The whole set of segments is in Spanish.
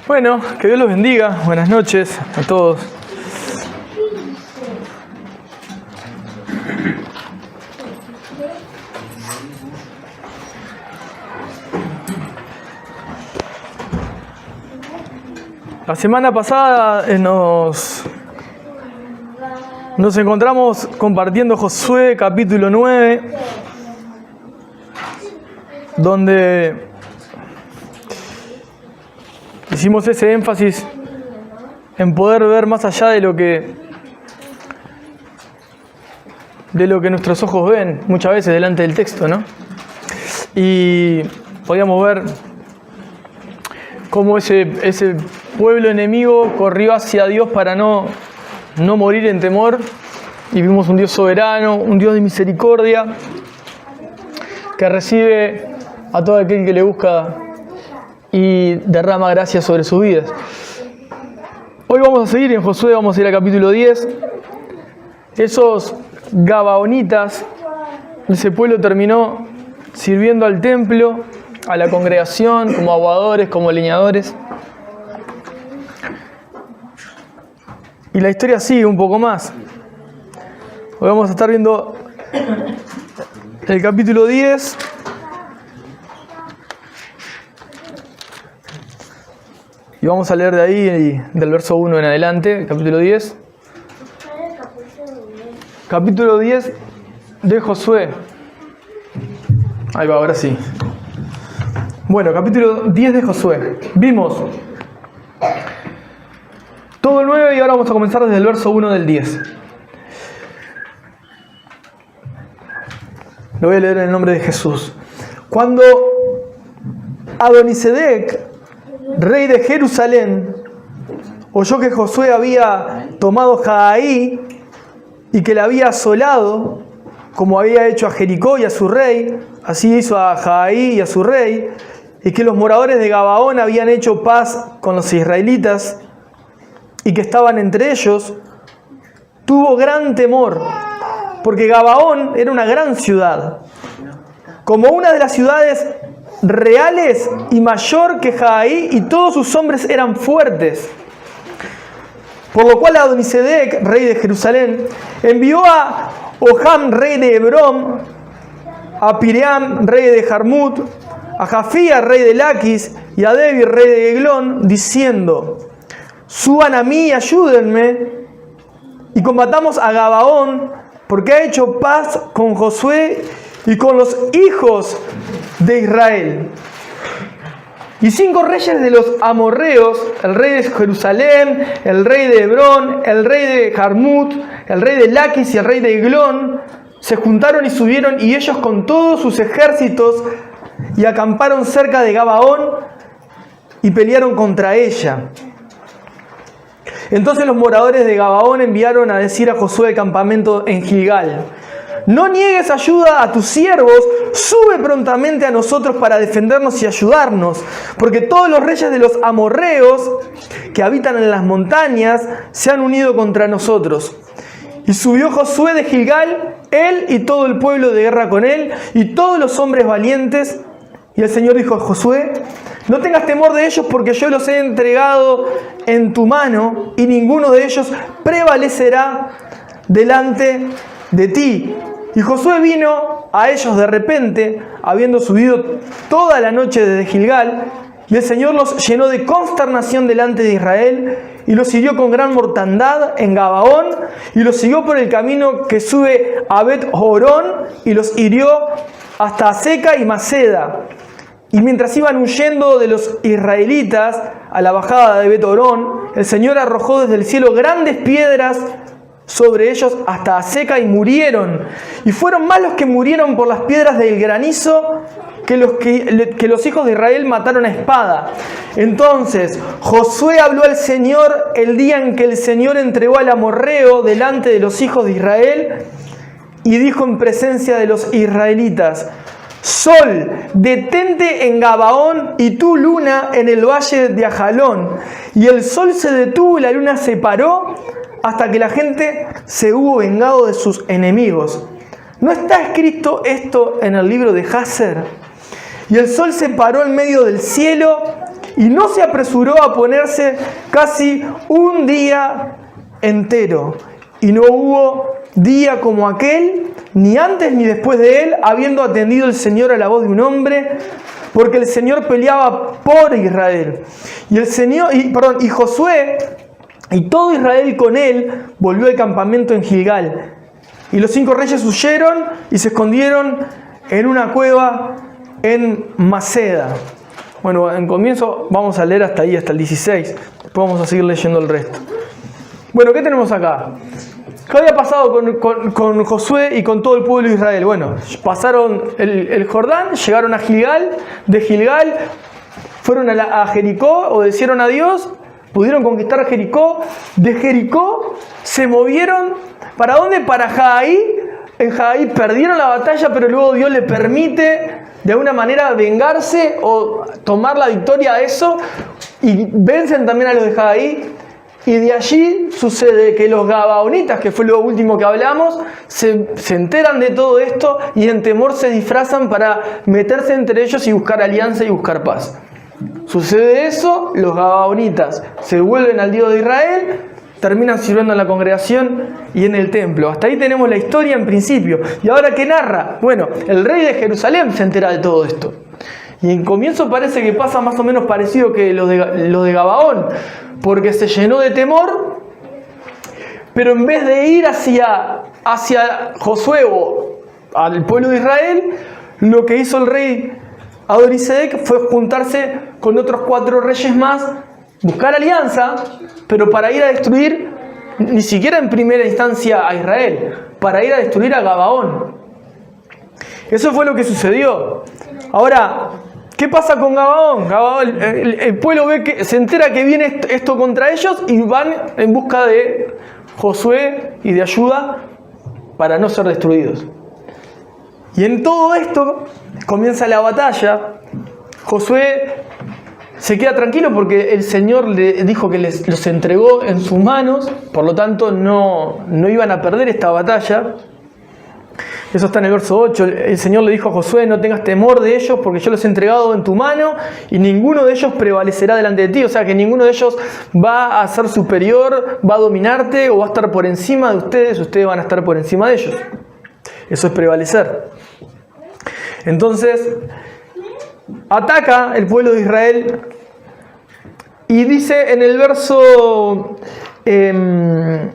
Bueno, que Dios los bendiga. Buenas noches a todos. La semana pasada nos encontramos compartiendo Josué capítulo 9, donde hicimos ese énfasis en poder ver más allá de lo que nuestros ojos ven muchas veces delante del texto, ¿no? Y podíamos ver cómo ese pueblo enemigo corrió hacia Dios para no morir en temor, y vimos un Dios soberano, un Dios de misericordia, que recibe a todo aquel que le busca y derrama gracia sobre sus vidas. Hoy vamos a seguir en Josué, vamos a ir al capítulo 10. Esos gabaonitas, ese pueblo terminó sirviendo al templo, a la congregación, como aguadores, como leñadores. Y la historia sigue un poco más. Hoy vamos a estar viendo el capítulo 10. Y vamos a leer de ahí, del verso 1 en adelante, capítulo 10. Capítulo 10 de Josué. Ahí va, ahora sí. Bueno, capítulo 10 de Josué. Vimos todo el 9 y ahora vamos a comenzar desde el verso 1 del 10. Lo voy a leer en el nombre de Jesús. Cuando Adonisedec, rey de Jerusalén, oyó que Josué había tomado Jahaí y que la había asolado, como había hecho a Jericó y a su rey, así hizo a Jahaí y a su rey, y que los moradores de Gabaón habían hecho paz con los israelitas y que estaban entre ellos, tuvo gran temor, porque Gabaón era una gran ciudad, como una de las ciudades reales y mayor que Jahaí, y todos sus hombres eran fuertes. Por lo cual Adonisedec, rey de Jerusalén, envió a Oham, rey de Hebrón, a Piream, rey de Jarmut, a Jafía, rey de Laquis, y a Debi, rey de Eglón, diciendo: suban a mí y ayúdenme, y combatamos a Gabaón, porque ha hecho paz con Josué y con los hijos de Israel. Y 5 reyes de los amorreos, el rey de Jerusalén, el rey de Hebrón, el rey de Jarmut, el rey de Laquis y el rey de Eglón, se juntaron y subieron, y ellos con todos sus ejércitos, y acamparon cerca de Gabaón y pelearon contra ella. Entonces los moradores de Gabaón enviaron a decir a Josué el campamento en Gilgal: no niegues ayuda a tus siervos, sube prontamente a nosotros para defendernos y ayudarnos, porque todos los reyes de los amorreos que habitan en las montañas se han unido contra nosotros. Y subió Josué de Gilgal, él y todo el pueblo de guerra con él, y todos los hombres valientes. Y el Señor dijo a Josué: no tengas temor de ellos, porque yo los he entregado en tu mano, y ninguno de ellos prevalecerá delante de ti. Y Josué vino a ellos de repente, habiendo subido toda la noche desde Gilgal, y el Señor los llenó de consternación delante de Israel, y los hirió con gran mortandad en Gabaón, y los siguió por el camino que sube a Bet-Horón, y los hirió hasta Aseca y Maceda. Y mientras iban huyendo de los israelitas a la bajada de Bet-Horón, el Señor arrojó desde el cielo grandes piedras sobre ellos hasta Aseca, y murieron. Y fueron más los que murieron por las piedras del granizo que los hijos de Israel mataron a espada. Entonces Josué habló al Señor el día en que el Señor entregó al amorreo delante de los hijos de Israel, y dijo en presencia de los israelitas: Sol, detente en Gabaón, y tú, luna, en el valle de Ajalón. Y el sol se detuvo y la luna se paró, hasta que la gente se hubo vengado de sus enemigos. ¿No está escrito esto en el libro de Jaser? Y el sol se paró en medio del cielo, y no se apresuró a ponerse casi un día entero. Y no hubo día como aquel, ni antes ni después de él, habiendo atendido el Señor a la voz de un hombre, porque el Señor peleaba por Israel. Y Josué y todo Israel con él volvió al campamento en Gilgal. Y los 5 reyes huyeron y se escondieron en una cueva en Maceda. Bueno, en comienzo vamos a leer hasta ahí, hasta el 16. Después vamos a seguir leyendo el resto. Bueno, ¿qué tenemos acá? ¿Qué había pasado con Josué y con todo el pueblo de Israel? Bueno, pasaron el Jordán, llegaron a Gilgal, de Gilgal fueron a Jericó, obedecieron a Dios, pudieron conquistar Jericó, de Jericó se movieron, ¿para dónde? Para Jahaí. En Jahaí perdieron la batalla, pero luego Dios le permite de alguna manera vengarse o tomar la victoria a eso, y vencen también a los de Jahaí. Y de allí sucede que los gabaonitas, que fue lo último que hablamos, se enteran de todo esto y en temor se disfrazan para meterse entre ellos y buscar alianza y buscar paz. Sucede eso, los gabaonitas se vuelven al Dios de Israel, terminan sirviendo en la congregación y en el templo. Hasta ahí tenemos la historia en principio. ¿Y ahora qué narra? Bueno, el rey de Jerusalén se entera de todo esto. Y en comienzo parece que pasa más o menos parecido que lo de Gabaón, porque se llenó de temor, pero en vez de ir hacia Josué o al pueblo de Israel, lo que hizo el rey Adonisedec fue juntarse con otros 4 reyes más, buscar alianza, pero para ir a destruir, ni siquiera en primera instancia a Israel, para ir a destruir a Gabaón. Eso fue lo que sucedió. Ahora, ¿qué pasa con Gabaón? El pueblo se entera que viene esto contra ellos y van en busca de Josué y de ayuda para no ser destruidos. Y en todo esto comienza la batalla. Josué se queda tranquilo porque el Señor le dijo que los entregó en sus manos, por lo tanto no iban a perder esta batalla. Eso está en el verso 8. El Señor le dijo a Josué: no tengas temor de ellos, porque yo los he entregado en tu mano y ninguno de ellos prevalecerá delante de ti. O sea que ninguno de ellos va a ser superior, va a dominarte o va a estar por encima de ustedes. Ustedes van a estar por encima de ellos. Eso es prevalecer. Entonces ataca el pueblo de Israel y dice en el verso 10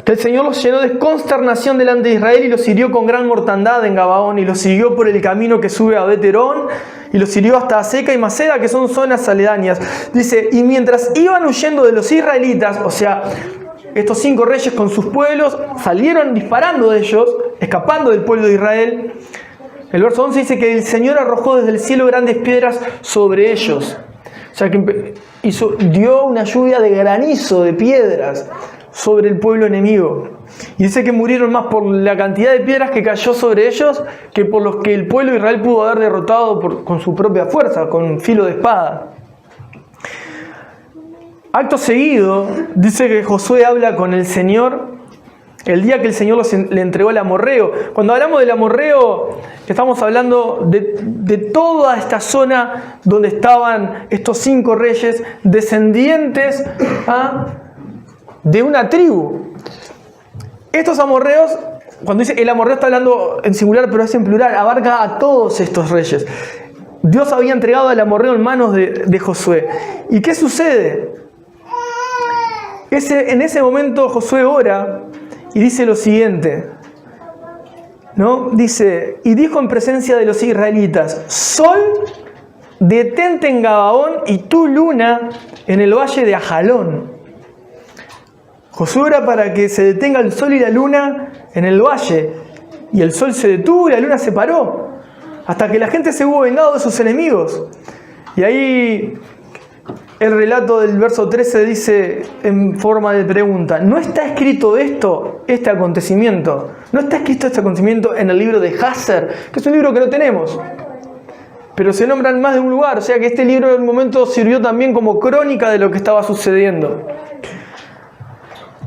que el Señor los llenó de consternación delante de Israel y los hirió con gran mortandad en Gabaón, y los siguió por el camino que sube a Bet-Herón y los hirió hasta Aseca y Maceda, que son zonas aledañas. Dice, y mientras iban huyendo de los israelitas, o sea, estos 5 reyes con sus pueblos salieron disparando de ellos, escapando del pueblo de Israel. El verso 11 dice que el Señor arrojó desde el cielo grandes piedras sobre ellos. O sea que dio una lluvia de granizo, de piedras, sobre el pueblo enemigo. Y dice que murieron más por la cantidad de piedras que cayó sobre ellos que por los que el pueblo de Israel pudo haber derrotado con su propia fuerza, con filo de espada. Acto seguido, dice que Josué habla con el Señor el día que el Señor le entregó el amorreo. Cuando hablamos del amorreo, estamos hablando de toda esta zona donde estaban estos 5 reyes descendientes de una tribu. Estos amorreos, cuando dice el amorreo está hablando en singular, pero es en plural, abarca a todos estos reyes. Dios había entregado el amorreo en manos de Josué. ¿Y qué sucede? En ese momento Josué ora y dice lo siguiente, ¿no? Dice, y dijo en presencia de los israelitas: Sol, detente en Gabaón, y tú, luna, en el valle de Ajalón. Josué ora para que se detenga el sol y la luna en el valle. Y el sol se detuvo y la luna se paró, hasta que la gente se hubo vengado de sus enemigos. Y ahí el relato del verso 13 dice en forma de pregunta: ¿no está escrito este acontecimiento? ¿No está escrito este acontecimiento en el libro de Jasher? Que es un libro que no tenemos, pero se nombra en más de un lugar. O sea que este libro en un momento sirvió también como crónica de lo que estaba sucediendo.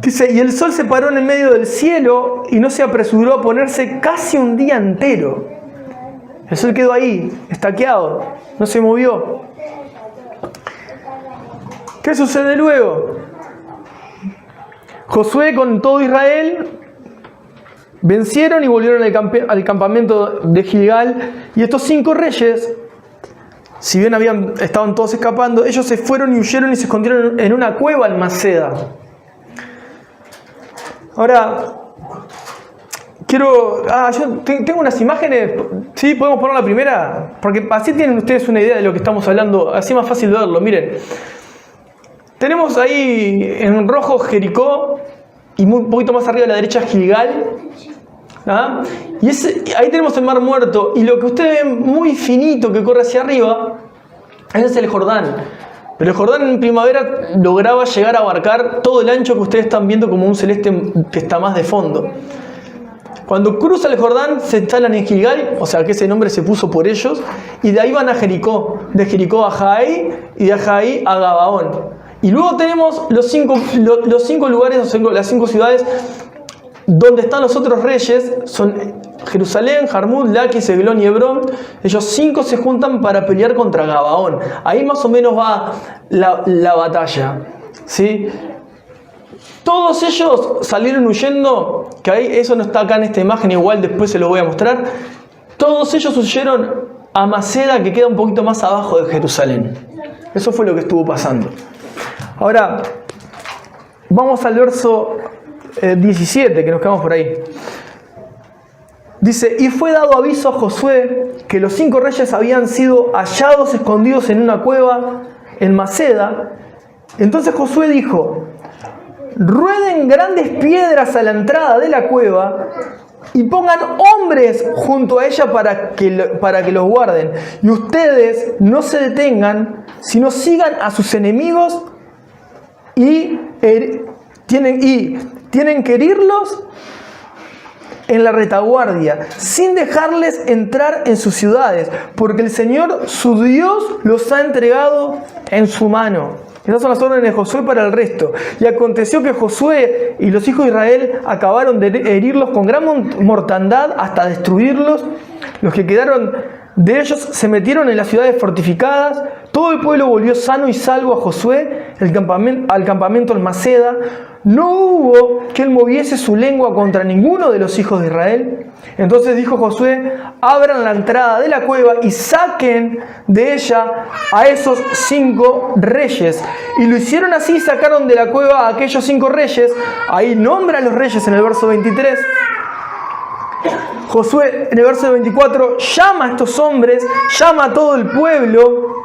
Dice, y el sol se paró en el medio del cielo y no se apresuró a ponerse casi un día entero. El sol quedó ahí, estaqueado, no se movió. ¿Qué sucede luego? Josué con todo Israel vencieron y volvieron al campamento de Gilgal. Y estos 5 reyes, si bien estaban todos escapando, ellos se fueron y huyeron y se escondieron en una cueva en Maceda. Ahora, yo tengo unas imágenes, ¿sí? ¿Podemos poner la primera? Porque así tienen ustedes una idea de lo que estamos hablando, así es más fácil verlo. Miren, tenemos ahí en rojo Jericó y un poquito más arriba a la derecha Gilgal. ¿Ah? Y ahí tenemos el Mar Muerto, y lo que ustedes ven muy finito que corre hacia arriba, ese es el Jordán. Pero el Jordán en primavera lograba llegar a abarcar todo el ancho que ustedes están viendo como un celeste que está más de fondo. Cuando cruza el Jordán se instalan en Gilgal, o sea que ese nombre se puso por ellos, y de ahí van a Jericó, de Jericó a Jaí y de Jaí a Gabaón. Y luego tenemos los cinco lugares, las 5 ciudades donde están los otros reyes, son Jerusalén, Jarmut, Laquis, Eglón y Hebrón. Ellos 5 se juntan para pelear contra Gabaón. Ahí más o menos va la batalla, ¿sí? Todos ellos salieron huyendo, que ahí eso no está acá en esta imagen, igual después se lo voy a mostrar. Todos ellos huyeron a Maceda, que queda un poquito más abajo de Jerusalén. Eso fue lo que estuvo pasando. Ahora, vamos al verso 17, que nos quedamos por ahí. Dice: y fue dado aviso a Josué que los 5 reyes habían sido hallados escondidos en una cueva en Maceda. Entonces Josué dijo: rueden grandes piedras a la entrada de la cueva y pongan hombres junto a ella para que los guarden. Y ustedes no se detengan, sino sigan a sus enemigos y tienen que herirlos en la retaguardia, sin dejarles entrar en sus ciudades, porque el Señor, su Dios, los ha entregado en su mano. Estas son las órdenes de Josué para el resto. Y aconteció que Josué y los hijos de Israel acabaron de herirlos con gran mortandad hasta destruirlos. Los que quedaron de ellos se metieron en las ciudades fortificadas. Todo el pueblo volvió sano y salvo a Josué al campamento en Maceda. No hubo que él moviese su lengua contra ninguno de los hijos de Israel. Entonces dijo Josué: abran la entrada de la cueva y saquen de ella a esos 5 reyes. Y lo hicieron así, sacaron de la cueva a aquellos 5 reyes. Ahí nombra a los reyes en el verso 23. Josué en el verso 24 llama a estos hombres, llama a todo el pueblo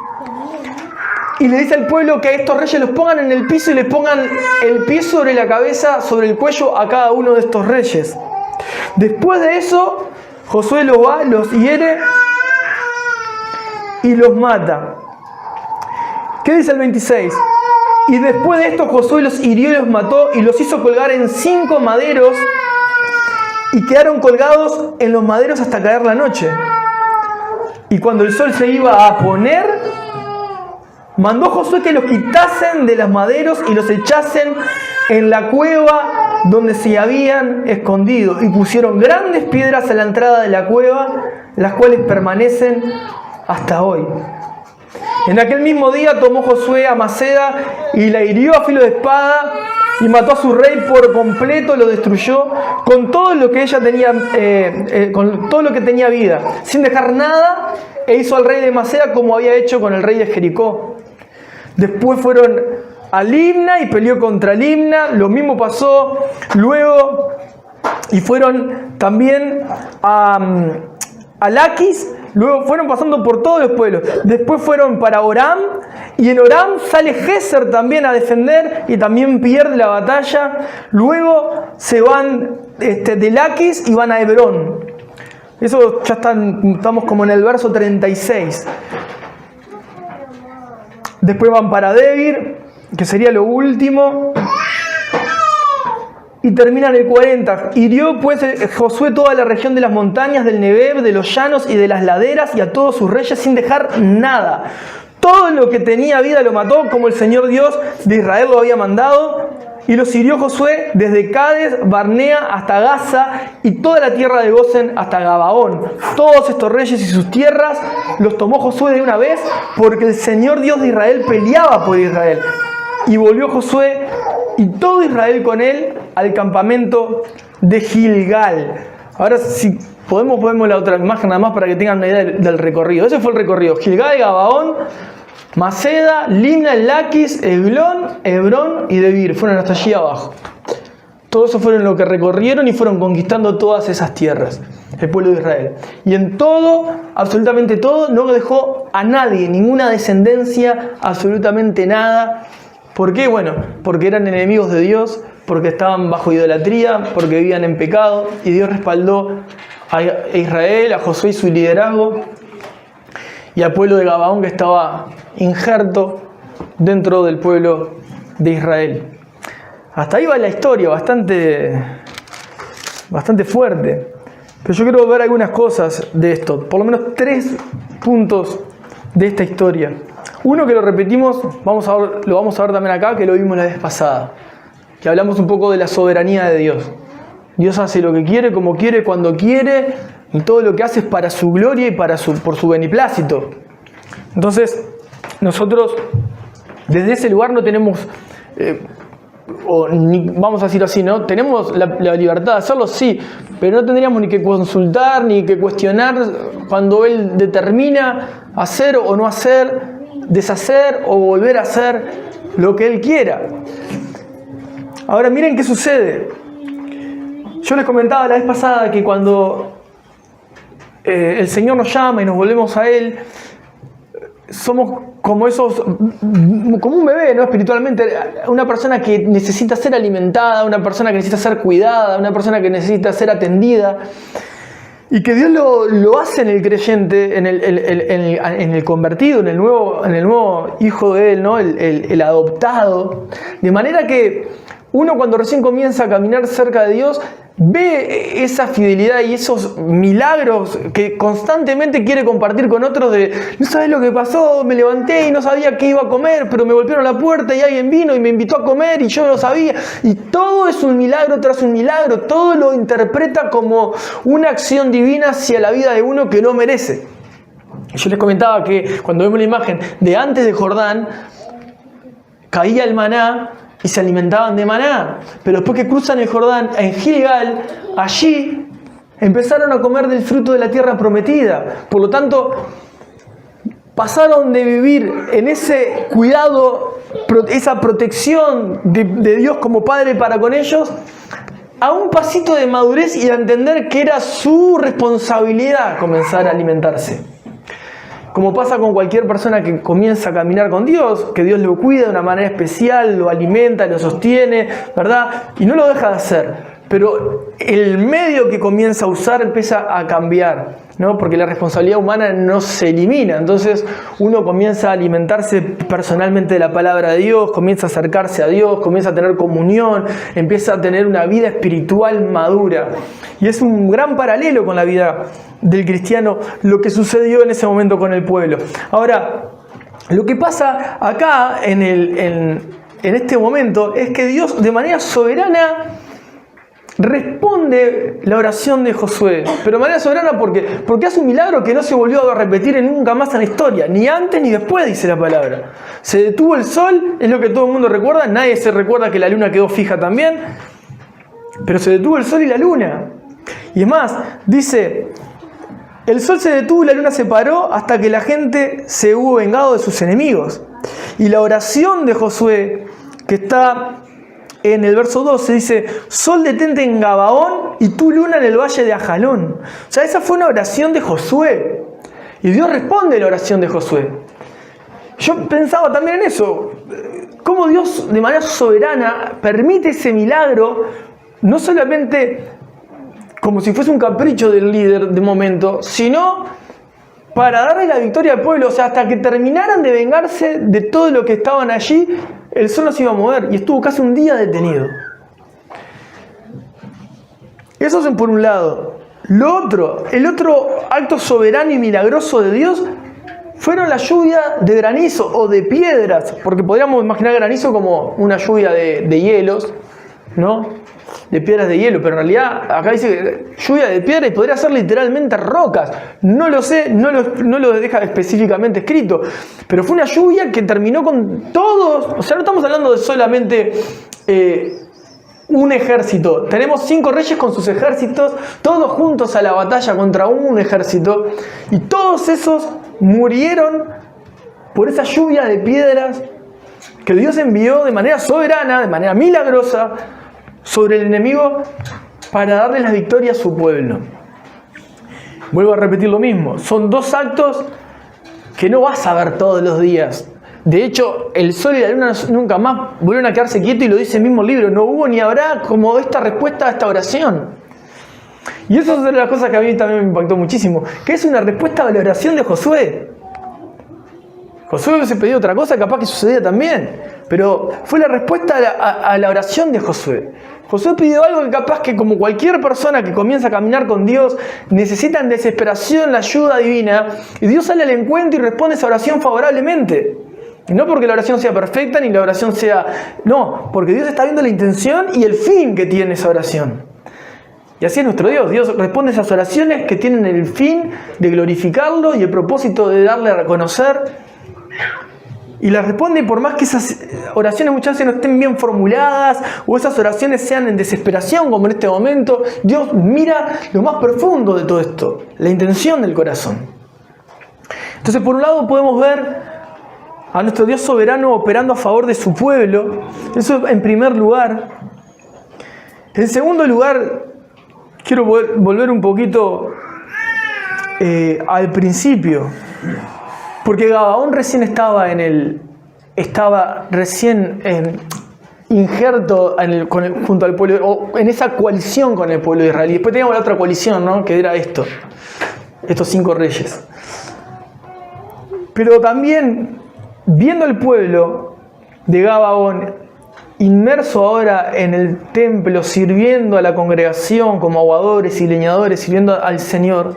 y le dice al pueblo que a estos reyes los pongan en el piso y les pongan el pie sobre la cabeza, sobre el cuello a cada uno de estos reyes. Después de eso, Josué los hiere y los mata. ¿Qué dice el 26? Y después de esto Josué los hirió y los mató y los hizo colgar en 5 maderos y quedaron colgados en los maderos hasta caer la noche. Y cuando el sol se iba a poner, mandó Josué que los quitasen de los maderos y los echasen en la cueva donde se habían escondido. Y pusieron grandes piedras a la entrada de la cueva, las cuales permanecen hasta hoy. En aquel mismo día tomó Josué a Maceda y la hirió a filo de espada y mató a su rey por completo, lo destruyó con todo lo que ella tenía, con todo lo que tenía vida, sin dejar nada, e hizo al rey de Maceda como había hecho con el rey de Jericó. Después fueron a Libna y peleó contra Libna, lo mismo pasó luego, y fueron también a Laquis. Luego fueron pasando por todos los pueblos. Después fueron para Oram. Y en Oram sale Géser también a defender. Y también pierde la batalla. Luego se van de Laquis y van a Hebrón. Eso ya estamos como en el verso 36. Después van para Debir, que sería lo último. Y termina en el 40. Hirió pues Josué toda la región de las montañas, del Negev, de los llanos y de las laderas, y a todos sus reyes sin dejar nada. Todo lo que tenía vida lo mató, como el Señor Dios de Israel lo había mandado. Y los hirió Josué desde Cades, Barnea hasta Gaza, y toda la tierra de Gosen hasta Gabaón. Todos estos reyes y sus tierras los tomó Josué de una vez, porque el Señor Dios de Israel peleaba por Israel. y volvió Josué y todo Israel con él al campamento de Gilgal. Ahora, si podemos la otra imagen nada más para que tengan una idea del recorrido. Ese fue el recorrido. Gilgal, Gabaón, Maceda, Limna, Laquis, Eglón, Hebrón y Debir. Fueron hasta allí abajo. Todo eso fueron lo que recorrieron y fueron conquistando todas esas tierras, el pueblo de Israel. Y en todo, absolutamente todo, no dejó a nadie, ninguna descendencia, absolutamente nada. ¿Por qué? Bueno, porque eran enemigos de Dios, porque estaban bajo idolatría, porque vivían en pecado, y Dios respaldó a Israel, a Josué y su liderazgo, y al pueblo de Gabaón que estaba injerto dentro del pueblo de Israel. Hasta ahí va la historia, bastante fuerte. Pero yo quiero ver algunas cosas de esto, por lo menos 3 puntos de esta historia. Uno que lo repetimos, lo vamos a ver también acá, que lo vimos la vez pasada, que hablamos un poco de la soberanía de Dios. Dios hace lo que quiere, como quiere, cuando quiere, y todo lo que hace es para su gloria y por su beneplácito. Entonces, nosotros desde ese lugar no tenemos... vamos a decirlo así, ¿no? Tenemos la libertad de hacerlo, sí, pero no tendríamos ni que consultar, ni que cuestionar cuando Él determina hacer o no hacer, deshacer o volver a hacer lo que Él quiera. Ahora miren qué sucede. Yo les comentaba la vez pasada que cuando el Señor nos llama y nos volvemos a Él, somos como un bebé, ¿no? Espiritualmente, una persona que necesita ser alimentada, una persona que necesita ser cuidada, una persona que necesita ser atendida, y que Dios lo hace en el creyente, en el convertido, en el nuevo hijo de Él, ¿no? El adoptado, de manera que uno cuando recién comienza a caminar cerca de Dios ve esa fidelidad y esos milagros que constantemente quiere compartir con otros de no sabes lo que pasó, me levanté y no sabía qué iba a comer, pero me golpearon la puerta y alguien vino y me invitó a comer y yo no lo sabía. Y todo es un milagro tras un milagro, todo lo interpreta como una acción divina hacia la vida de uno que no merece. Yo les comentaba que cuando vemos la imagen de antes de Jordán, caía el maná y se alimentaban de maná, pero después que cruzan el Jordán, en Gilgal, allí empezaron a comer del fruto de la tierra prometida. Por lo tanto, pasaron de vivir en ese cuidado, esa protección de Dios como Padre para con ellos, a un pasito de madurez y a entender que era su responsabilidad comenzar a alimentarse. Como pasa con cualquier persona que comienza a caminar con Dios, que Dios lo cuida de una manera especial, lo alimenta, lo sostiene, ¿verdad? Y no lo deja de hacer. Pero el medio que comienza a usar empieza a cambiar, ¿no? Porque la responsabilidad humana no se elimina. Entonces uno comienza a alimentarse personalmente de la palabra de Dios, comienza a acercarse a Dios, comienza a tener comunión, empieza a tener una vida espiritual madura. Y es un gran paralelo con la vida del cristiano lo que sucedió en ese momento con el pueblo. Ahora, lo que pasa acá en este momento es que Dios de manera soberana responde la oración de Josué, pero de manera soberana porque hace un milagro que no se volvió a repetir nunca más en la historia, ni antes ni después, dice la palabra. Se detuvo el sol, es lo que todo el mundo recuerda, nadie se recuerda que la luna quedó fija también, pero se detuvo el sol y la luna. Y es más, dice, el sol se detuvo y la luna se paró hasta que la gente se hubo vengado de sus enemigos. Y la oración de Josué, que está en el verso 12, dice, sol detente en Gabaón y tú luna en el valle de Ajalón. O sea, esa fue una oración de Josué. Y Dios responde a la oración de Josué. Yo pensaba también en eso. Cómo Dios de manera soberana permite ese milagro, no solamente como si fuese un capricho del líder de momento, sino para darle la victoria al pueblo. O sea, hasta que terminaran de vengarse de todo lo que estaban allí, el sol no se iba a mover y estuvo casi un día detenido. Eso es por un lado. El otro acto soberano y milagroso de Dios fueron la lluvia de granizo o de piedras, porque podríamos imaginar granizo como una lluvia de hielos, ¿no? de piedras de hielo, pero en realidad acá dice lluvia de piedra y podría ser literalmente rocas. No lo sé, no lo deja específicamente escrito, pero fue una lluvia que terminó con todos. O sea, no estamos hablando de solamente un ejército. Tenemos 5 reyes con sus ejércitos, todos juntos a la batalla contra un ejército, y todos esos murieron por esa lluvia de piedras que Dios envió de manera soberana, de manera milagrosa, sobre el enemigo para darle la victoria a su pueblo. Vuelvo a repetir lo mismo. Son 2 actos que no vas a ver todos los días. De hecho, el sol y la luna nunca más volvieron a quedarse quietos, y lo dice el mismo libro. No hubo ni habrá como esta respuesta a esta oración. Y eso es una de las cosas que a mí también me impactó muchísimo, que es una respuesta a la oración de Josué. Josué hubiese pedido otra cosa, capaz que sucedía también, pero fue la respuesta a la oración de Josué. Josué pidió algo que capaz que, como cualquier persona que comienza a caminar con Dios, necesita en desesperación la ayuda divina, y Dios sale al encuentro y responde esa oración favorablemente. Y no porque la oración sea perfecta, ni la oración sea... No, porque Dios está viendo la intención y el fin que tiene esa oración. Y así es nuestro Dios. Dios responde esas oraciones que tienen el fin de glorificarlo y el propósito de darle a reconocer. Y las responde por más que esas oraciones muchas veces no estén bien formuladas, o esas oraciones sean en desesperación, como en este momento. Dios mira lo más profundo de todo esto, la intención del corazón. Entonces, por un lado podemos ver a nuestro Dios soberano operando a favor de su pueblo. Eso en primer lugar. En segundo lugar, quiero volver un poquito al principio. Porque Gabaón recién estaba injerto junto al pueblo, o en esa coalición con el pueblo de Israel. Y después teníamos la otra coalición, ¿no? Que era estos 5 reyes. Pero también, viendo el pueblo de Gabaón inmerso ahora en el templo, sirviendo a la congregación como aguadores y leñadores, sirviendo al Señor,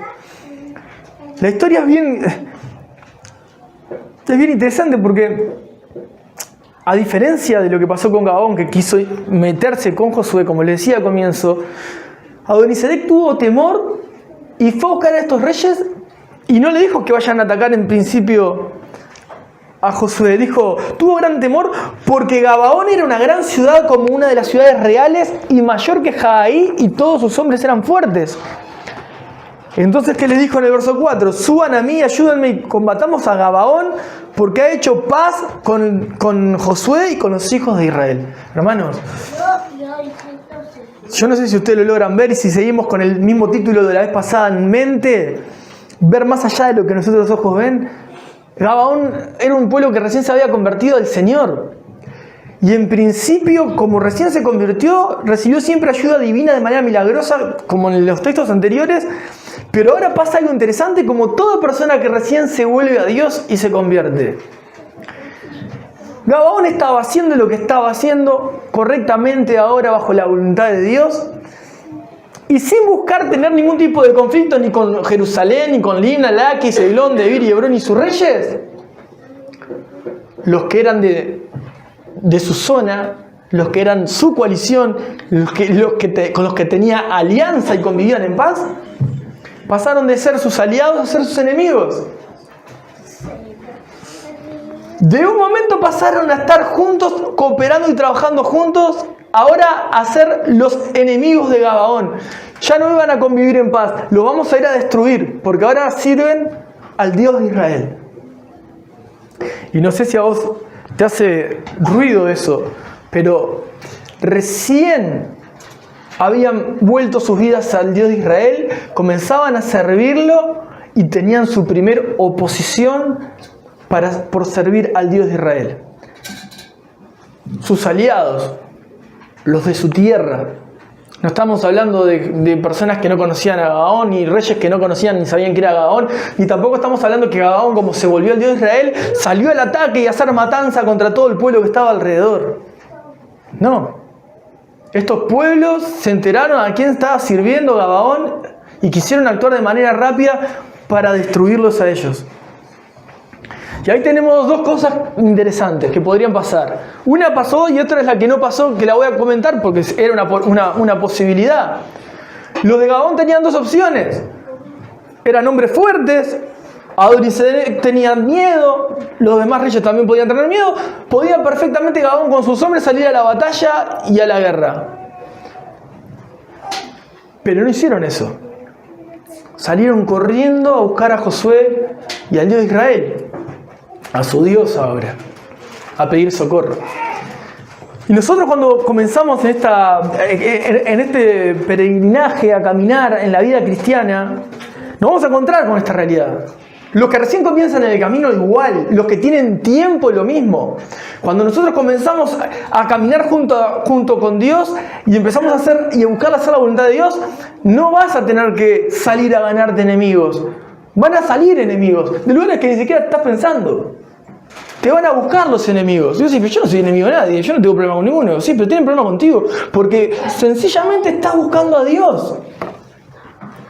la historia es bien interesante, porque a diferencia de lo que pasó con Gabaón, que quiso meterse con Josué, como le decía al comienzo, Adonisedec tuvo temor y fue a buscar a estos reyes, y no le dijo que vayan a atacar en principio a Josué. Tuvo gran temor porque Gabaón era una gran ciudad, como una de las ciudades reales, y mayor que Jahaí, y todos sus hombres eran fuertes. Entonces, ¿qué le dijo en el verso 4? Suban a mí, ayúdenme y combatamos a Gabaón, porque ha hecho paz con Josué y con los hijos de Israel. Hermanos, yo no sé si ustedes lo logran ver, y si seguimos con el mismo título de la vez pasada en mente, ver más allá de lo que nuestros ojos ven. Gabaón era un pueblo que recién se había convertido al Señor. Y en principio, como recién se convirtió, recibió siempre ayuda divina de manera milagrosa, como en los textos anteriores. Pero ahora pasa algo interesante, como toda persona que recién se vuelve a Dios y se convierte. Gabaón estaba haciendo lo que estaba haciendo correctamente ahora bajo la voluntad de Dios, y sin buscar tener ningún tipo de conflicto ni con Jerusalén, ni con Libna, Laquis, Eglón, Debir y Hebrón y sus reyes. Los que eran de su zona, los que eran su coalición, con los que tenía alianza y convivían en paz, pasaron de ser sus aliados a ser sus enemigos. De un momento pasaron a estar juntos, cooperando y trabajando juntos, ahora a ser los enemigos de Gabaón. Ya no iban a convivir en paz, los vamos a ir a destruir, porque ahora sirven al Dios de Israel. Y no sé si a vos te hace ruido eso, pero recién habían vuelto sus vidas al Dios de Israel, comenzaban a servirlo y tenían su primer oposición por servir al Dios de Israel. Sus aliados, los de su tierra. No estamos hablando de personas que no conocían a Gabaón, ni reyes que no conocían ni sabían que era Gabaón, ni tampoco estamos hablando que Gabaón, como se volvió el Dios de Israel, salió al ataque y a hacer matanza contra todo el pueblo que estaba alrededor. No. Estos pueblos se enteraron a quién estaba sirviendo Gabaón y quisieron actuar de manera rápida para destruirlos a ellos. Y ahí tenemos dos cosas interesantes que podrían pasar. Una pasó y otra es la que no pasó, que la voy a comentar porque era una posibilidad. Los de Gabaón tenían dos opciones. Eran hombres fuertes, Adonisedec tenía miedo, los demás reyes también podían tener miedo. Podía perfectamente Gabaón con sus hombres salir a la batalla y a la guerra. Pero no hicieron eso. Salieron corriendo a buscar a Josué y al Dios de Israel, a su Dios ahora, a pedir socorro. Y nosotros cuando comenzamos en este peregrinaje a caminar en la vida cristiana, nos vamos a encontrar con esta realidad. Los que recién comienzan en el camino igual, los que tienen tiempo lo mismo. Cuando nosotros comenzamos a caminar junto con Dios y empezamos a hacer y a buscar hacer la voluntad de Dios, no vas a tener que salir a ganarte enemigos. Van a salir enemigos de lugares que ni siquiera estás pensando. Te van a buscar los enemigos. Yo no soy enemigo de nadie, yo no tengo problema con ninguno. Sí, pero tienen problema contigo porque sencillamente estás buscando a Dios.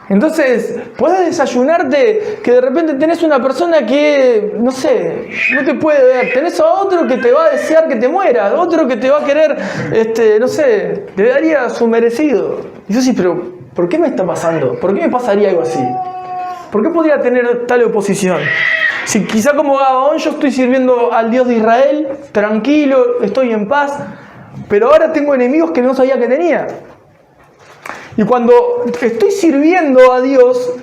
Entonces, puedes desayunarte que de repente tenés una persona que, no sé, no te puede ver. Tenés a otro que te va a desear que te mueras, otro que te va a querer, no sé, te daría su merecido. Y yo sí, pero ¿por qué me está pasando? ¿Por qué me pasaría algo así? ¿Por qué podría tener tal oposición? Si quizá como Gabaón yo estoy sirviendo al Dios de Israel, tranquilo, estoy en paz, pero ahora tengo enemigos que no sabía que tenía. Y cuando estoy sirviendo a Dios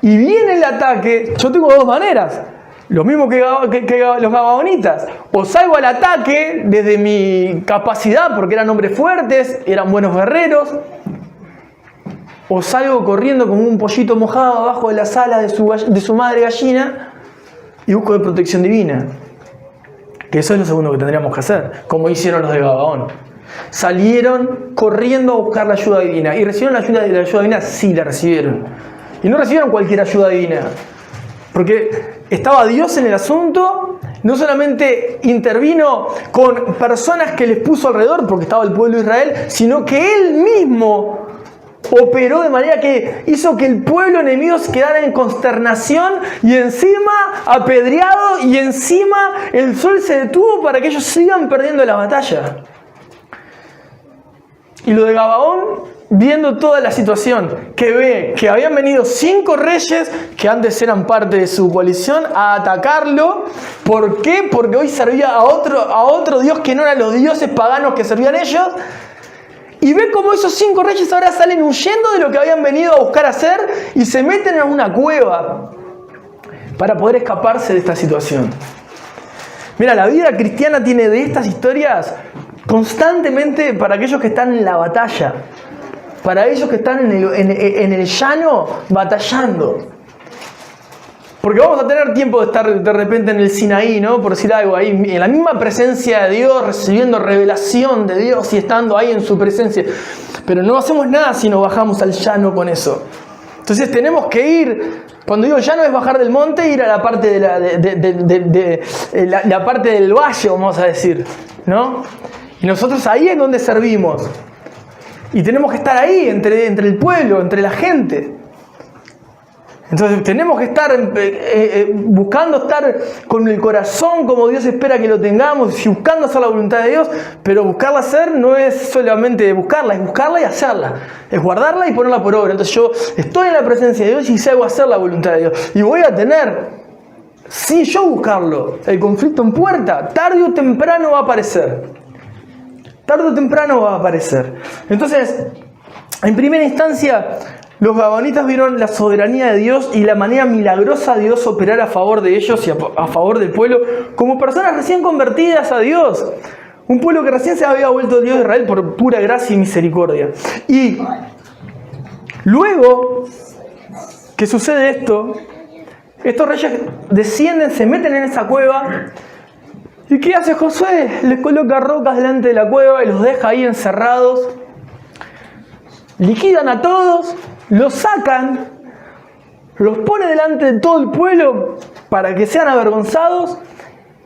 y viene el ataque, yo tengo dos maneras. Lo mismo que los gabaonitas. O salgo al ataque desde mi capacidad, porque eran hombres fuertes, eran buenos guerreros. O salgo corriendo como un pollito mojado abajo de las alas de su madre gallina y busco de protección divina. Que eso es lo segundo que tendríamos que hacer, como hicieron los de Gabaón. Salieron corriendo a buscar la ayuda divina. ¿Y recibieron la ayuda divina? Sí, la recibieron. Y no recibieron cualquier ayuda divina. Porque estaba Dios en el asunto. No solamente intervino con personas que les puso alrededor, porque estaba el pueblo de Israel, sino que Él mismo operó de manera que hizo que el pueblo enemigo se quedara en consternación y encima apedreado y encima el sol se detuvo para que ellos sigan perdiendo la batalla. Y lo de Gabaón, viendo toda la situación, que ve que habían venido 5 reyes que antes eran parte de su coalición a atacarlo. ¿Por qué? Porque hoy servía a otro Dios que no eran los dioses paganos que servían ellos. Y ve cómo esos 5 reyes ahora salen huyendo de lo que habían venido a buscar hacer y se meten en una cueva para poder escaparse de esta situación. Mira, la vida cristiana tiene de estas historias constantemente para aquellos que están en la batalla, para ellos que están en el llano batallando. Porque vamos a tener tiempo de estar de repente en el Sinaí, ¿no? Por decir algo, ahí en la misma presencia de Dios, recibiendo revelación de Dios y estando ahí en su presencia. Pero no hacemos nada si nos bajamos al llano con eso. Entonces tenemos que ir, cuando digo llano es bajar del monte, ir a la parte la parte del valle, vamos a decir, ¿no? Y nosotros ahí es donde servimos. Y tenemos que estar ahí, entre el pueblo, entre la gente. Entonces tenemos que estar buscando estar con el corazón como Dios espera que lo tengamos, y buscando hacer la voluntad de Dios. Pero buscarla hacer no es solamente buscarla, es buscarla y hacerla. Es guardarla y ponerla por obra. Entonces yo estoy en la presencia de Dios y salgo a hacer la voluntad de Dios. Y voy a tener, si yo buscarlo, el conflicto en puerta, tarde o temprano va a aparecer. Tarde o temprano va a aparecer. Entonces, en primera instancia, los gabaonitas vieron la soberanía de Dios y la manera milagrosa de Dios operar a favor de ellos y a favor del pueblo, como personas recién convertidas a Dios. Un pueblo que recién se había vuelto Dios de Israel por pura gracia y misericordia. Y luego que sucede esto, estos reyes descienden, se meten en esa cueva. ¿Y qué hace Josué? Les coloca rocas delante de la cueva y los deja ahí encerrados. Liquidan a todos, los sacan, los pone delante de todo el pueblo para que sean avergonzados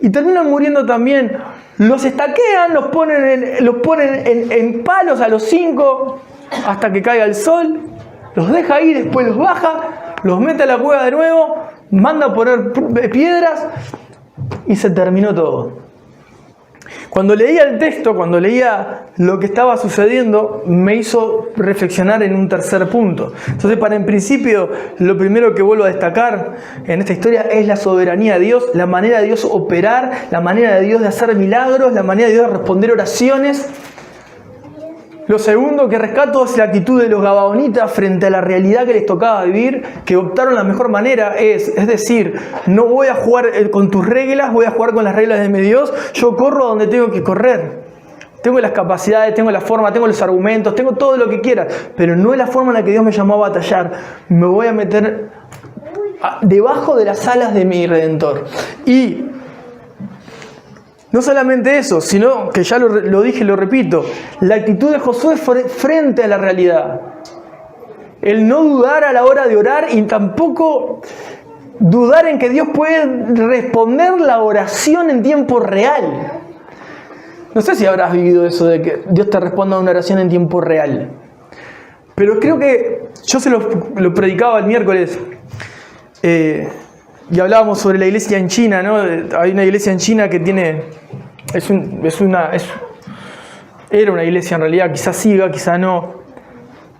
y terminan muriendo también. Los estaquean, los ponen en palos a los 5 hasta que caiga el sol, los deja ahí, después los baja, los mete a la cueva de nuevo, manda a poner piedras y se terminó todo. Cuando leía el texto, cuando leía lo que estaba sucediendo, me hizo reflexionar en un tercer punto. Entonces, en principio, lo primero que vuelvo a destacar en esta historia es la soberanía de Dios, la manera de Dios operar, la manera de Dios de hacer milagros, la manera de Dios de responder oraciones. Lo segundo que rescato es la actitud de los gabaonitas frente a la realidad que les tocaba vivir, que optaron la mejor manera, es decir, no voy a jugar con tus reglas, voy a jugar con las reglas de mi Dios, yo corro donde tengo que correr. Tengo las capacidades, tengo la forma, tengo los argumentos, tengo todo lo que quiera, pero no es la forma en la que Dios me llamó a batallar. Me voy a meter debajo de las alas de mi Redentor. Y no solamente eso, sino que ya lo dije y lo repito, la actitud de Josué frente a la realidad. El no dudar a la hora de orar y tampoco dudar en que Dios puede responder la oración en tiempo real. No sé si habrás vivido eso de que Dios te responda a una oración en tiempo real. Pero creo que yo se lo predicaba el miércoles. Y hablábamos sobre la iglesia en China, ¿no? Hay una iglesia en China que tiene... Era una iglesia en realidad, quizás siga, quizás no.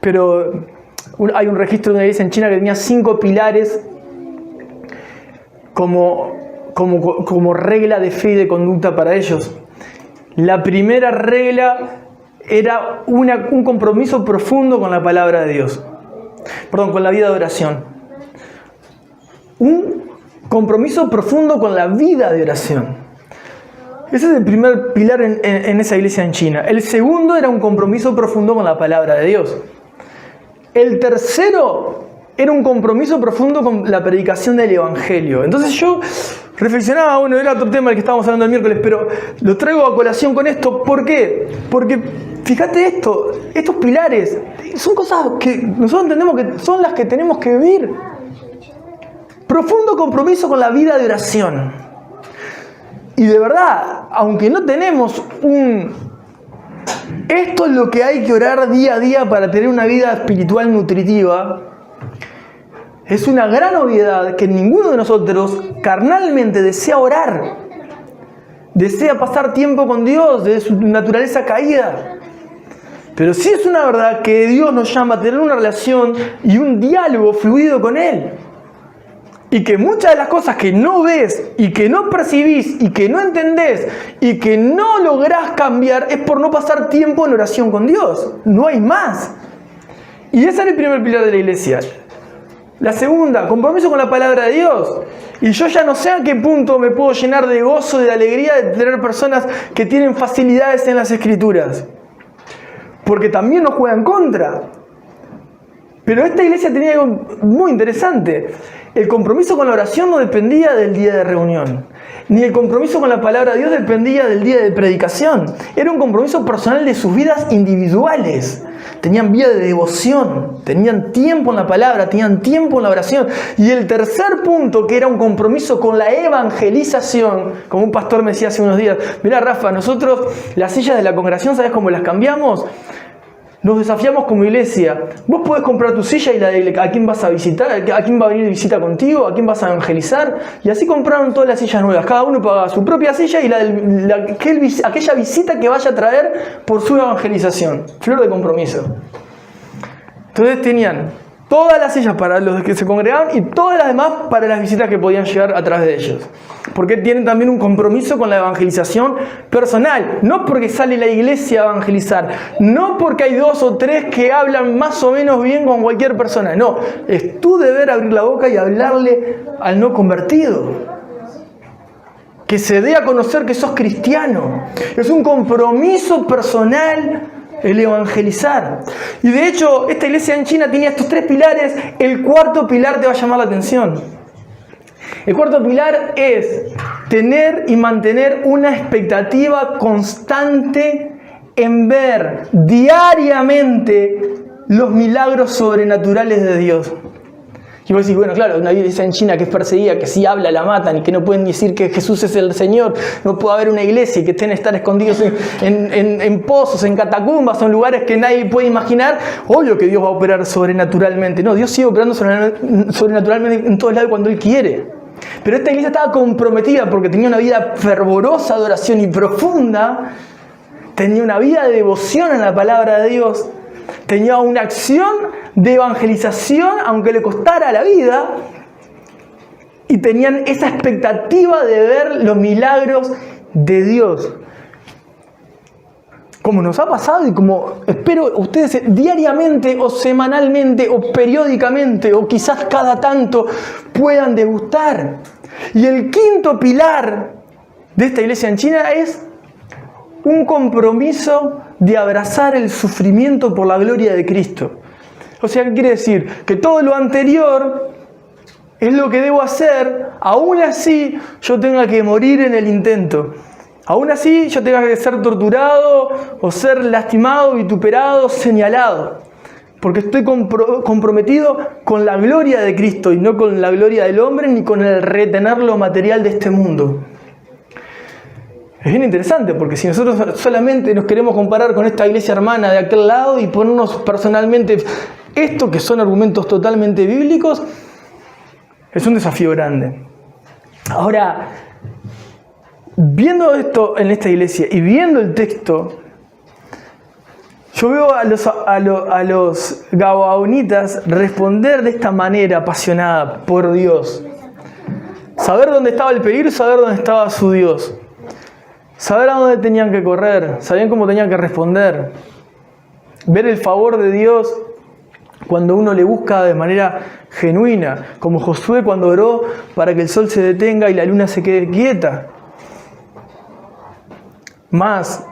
Pero hay un registro de una iglesia en China que tenía 5 pilares como regla de fe y de conducta para ellos. La primera regla era un compromiso profundo con la palabra de Dios. Con la vida de oración. Un compromiso profundo con la vida de oración. Ese es el primer pilar en esa iglesia en China. El segundo era un compromiso profundo con la palabra de Dios. El tercero era un compromiso profundo con la predicación del Evangelio. Entonces yo reflexionaba, era otro tema del que estábamos hablando el miércoles, pero lo traigo a colación con esto. ¿Por qué? Porque fíjate estos pilares son cosas que nosotros entendemos que son las que tenemos que vivir. Profundo compromiso con la vida de oración. Y de verdad, aunque no tenemos esto es lo que hay que orar día a día para tener una vida espiritual nutritiva, es una gran obviedad que ninguno de nosotros carnalmente desea orar. Desea pasar tiempo con Dios de su naturaleza caída. Pero sí es una verdad que Dios nos llama a tener una relación y un diálogo fluido con Él. Y que muchas de las cosas que no ves y que no percibís y que no entendés y que no lográs cambiar es por no pasar tiempo en oración con Dios. No hay más. Y ese es el primer pilar de la iglesia. La segunda, compromiso con la palabra de Dios. Y yo ya no sé a qué punto me puedo llenar de gozo y de alegría de tener personas que tienen facilidades en las escrituras. Porque también nos juegan contra. Pero esta iglesia tenía algo muy interesante. El compromiso con la oración no dependía del día de reunión. Ni el compromiso con la palabra de Dios dependía del día de predicación. Era un compromiso personal de sus vidas individuales. Tenían vida de devoción, tenían tiempo en la palabra, tenían tiempo en la oración. Y el tercer punto, que era un compromiso con la evangelización, como un pastor me decía hace unos días, mirá Rafa, nosotros las sillas de la congregación, ¿sabes cómo las cambiamos? Nos desafiamos como iglesia. Vos podés comprar tu silla y la de a quién vas a visitar, a quién va a venir de visita contigo, a quién vas a evangelizar. Y así compraron todas las sillas nuevas. Cada uno pagaba su propia silla y aquella visita que vaya a traer por su evangelización. Flor de compromiso. Entonces tenían todas las sillas para los que se congregaban y todas las demás para las visitas que podían llegar a través de ellos. Porque tienen también un compromiso con la evangelización personal. No porque sale la iglesia a evangelizar. No porque hay 2 o 3 que hablan más o menos bien con cualquier persona. No, es tu deber abrir la boca y hablarle al no convertido. Que se dé a conocer que sos cristiano. Es un compromiso personal el evangelizar. Y de hecho, esta iglesia en China tenía estos 3 pilares. El cuarto pilar te va a llamar la atención. El cuarto pilar es tener y mantener una expectativa constante en ver diariamente los milagros sobrenaturales de Dios. Y vos decís, bueno, claro, una iglesia en China que es perseguida, que si habla la matan y que no pueden decir que Jesús es el Señor. No puede haber una iglesia y que estén estar escondidos en pozos, en catacumbas, en lugares que nadie puede imaginar. Obvio que Dios va a operar sobrenaturalmente. No, Dios sigue operando sobrenaturalmente en todos lados cuando Él quiere. Pero esta iglesia estaba comprometida porque tenía una vida fervorosa de oración y profunda, tenía una vida de devoción a la palabra de Dios, tenía una acción de evangelización, aunque le costara la vida, y tenían esa expectativa de ver los milagros de Dios. Como nos ha pasado y como espero ustedes diariamente o semanalmente o periódicamente o quizás cada tanto puedan degustar. Y el quinto pilar de esta iglesia en China es un compromiso de abrazar el sufrimiento por la gloria de Cristo. O sea, ¿qué quiere decir? Que todo lo anterior es lo que debo hacer, aún así yo tenga que morir en el intento. Aún así yo tenga que ser torturado o ser lastimado, vituperado, señalado. Porque estoy comprometido con la gloria de Cristo y no con la gloria del hombre ni con el retener lo material de este mundo. Es bien interesante porque si nosotros solamente nos queremos comparar con esta iglesia hermana de aquel lado y ponernos personalmente esto que son argumentos totalmente bíblicos, es un desafío grande. Ahora, viendo esto en esta iglesia y viendo el texto, yo veo a los gabaonitas responder de esta manera apasionada por Dios. Saber dónde estaba el peligro y saber dónde estaba su Dios. Saber a dónde tenían que correr, sabían cómo tenían que responder. Ver el favor de Dios cuando uno le busca de manera genuina, como Josué cuando oró para que el sol se detenga y la luna se quede quieta. Más,